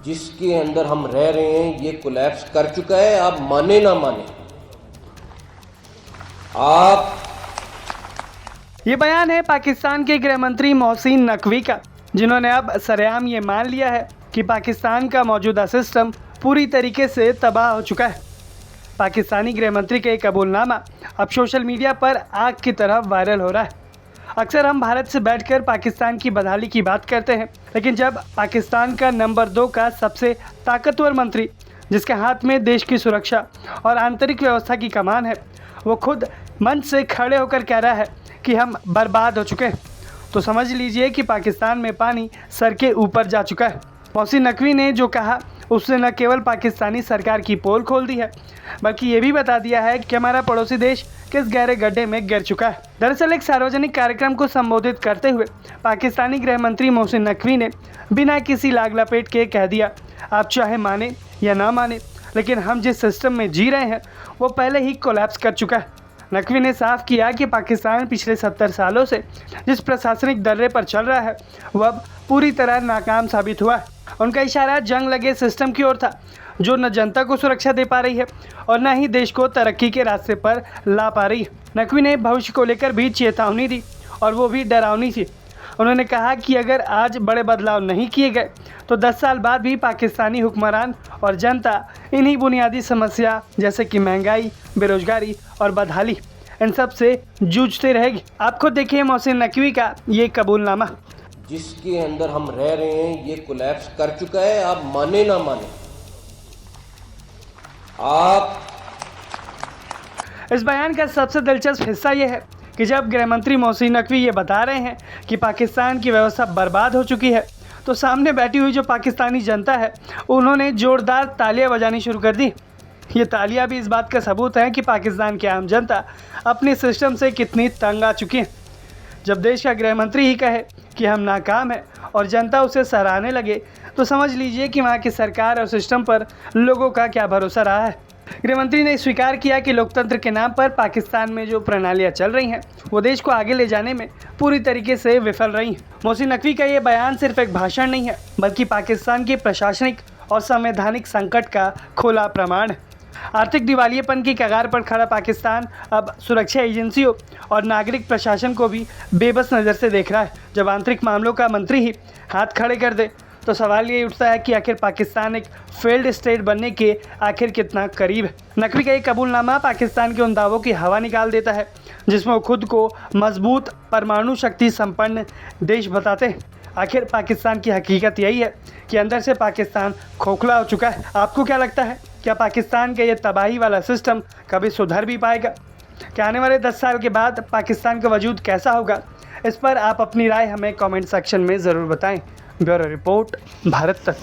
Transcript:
जिसके अंदर हम रह रहे हैं ये कोलैप्स कर चुका है। आप माने ना माने, आप ये बयान है पाकिस्तान के गृह मंत्री मोहसिन नकवी का, जिन्होंने अब सरेआम ये मान लिया है कि पाकिस्तान का मौजूदा सिस्टम पूरी तरीके से तबाह हो चुका है। पाकिस्तानी गृह मंत्री का एक कबूलनामा अब सोशल मीडिया पर आग की तरह वायरल हो रहा है। अक्सर हम भारत से बैठकर पाकिस्तान की बदहाली की बात करते हैं, लेकिन जब पाकिस्तान का नंबर 2 का सबसे ताकतवर मंत्री, जिसके हाथ में देश की सुरक्षा और आंतरिक व्यवस्था की कमान है, वो खुद मंच से खड़े होकर कह रहा है कि हम बर्बाद हो चुके हैं, तो समझ लीजिए कि पाकिस्तान में पानी सर के ऊपर जा चुका है। मोहसिन नकवी ने जो कहा उसने न केवल पाकिस्तानी सरकार की पोल खोल दी है, बल्कि ये भी बता दिया है कि हमारा पड़ोसी देश किस गहरे गड्ढे में गिर चुका है। दरअसल एक सार्वजनिक कार्यक्रम को संबोधित करते हुए पाकिस्तानी गृह मंत्री मोहसिन नकवी ने बिना किसी लाग लपेट के कह दिया, आप चाहे माने या ना माने, लेकिन हम जिस सिस्टम में जी रहे हैं वो पहले ही कोलैप्स कर चुका है। नकवी ने साफ किया कि पाकिस्तान पिछले 70 सालों से जिस प्रशासनिक दर्रे पर चल रहा है वह अब पूरी तरह नाकाम साबित हुआ है। उनका इशारा जंग लगे सिस्टम की ओर था, जो न जनता को सुरक्षा दे पा रही है और न ही देश को तरक्की के रास्ते पर ला पा रही है। नकवी ने भविष्य को लेकर भी चेतावनी दी, और वो भी डरावनी थी। उन्होंने कहा कि अगर आज बड़े बदलाव नहीं किए गए तो 10 साल बाद भी पाकिस्तानी हुक्मरान और जनता इन्हीं बुनियादी समस्या जैसे कि महंगाई, बेरोजगारी और बदहाली, इन सब से जूझते रहेगी। आप खुद देखिए मोहसिन नकवी का ये कबूलनामा। जिसके अंदर हम रह रहे हैं ये कोलैप्स कर चुका है। आप माने ना माने, आप इस बयान का सबसे दिलचस्प हिस्सा यह है कि जब गृह मंत्री मोहसिन नकवी ये बता रहे हैं कि पाकिस्तान की व्यवस्था बर्बाद हो चुकी है, तो सामने बैठी हुई जो पाकिस्तानी जनता है उन्होंने जोरदार तालियां बजानी शुरू कर दी। ये तालियां भी इस बात का सबूत है कि पाकिस्तान की आम जनता अपने सिस्टम से कितनी तंग आ चुकी है। जब देश का गृह मंत्री ही कहे कि हम नाकाम हैं और जनता उसे सराहने लगे, तो समझ लीजिए कि वहाँ की सरकार और सिस्टम पर लोगों का क्या भरोसा रहा है। गृह मंत्री ने स्वीकार किया कि लोकतंत्र के नाम पर पाकिस्तान में जो प्रणालियां चल रही हैं वो देश को आगे ले जाने में पूरी तरीके से विफल रही हैं। मोहसिन नकवी का ये बयान सिर्फ एक भाषण नहीं है, बल्कि पाकिस्तान के प्रशासनिक और संवैधानिक संकट का खुला प्रमाण है। आर्थिक दिवालियेपन की कगार पर खड़ा पाकिस्तान अब सुरक्षा एजेंसियों और नागरिक प्रशासन को भी बेबस नज़र से देख रहा है। जब आंतरिक मामलों का मंत्री ही हाथ खड़े कर दे तो सवाल ये उठता है कि आखिर पाकिस्तान एक फेल्ड स्टेट बनने के आखिर कितना करीब है। नकवी का एक कबूलनामा पाकिस्तान के उन दावों की हवा निकाल देता है जिसमें वो खुद को मजबूत परमाणु शक्ति संपन्न देश बताते हैं। आखिर पाकिस्तान की हकीकत यही है कि अंदर से पाकिस्तान खोखला हो चुका है। आपको क्या लगता है, क्या पाकिस्तान का ये तबाही वाला सिस्टम कभी सुधर भी पाएगा? क्या आने वाले 10 साल के बाद पाकिस्तान का वजूद कैसा होगा? इस पर आप अपनी राय हमें कमेंट सेक्शन में ज़रूर बताएं। ब्यूरो रिपोर्ट, भारत तक।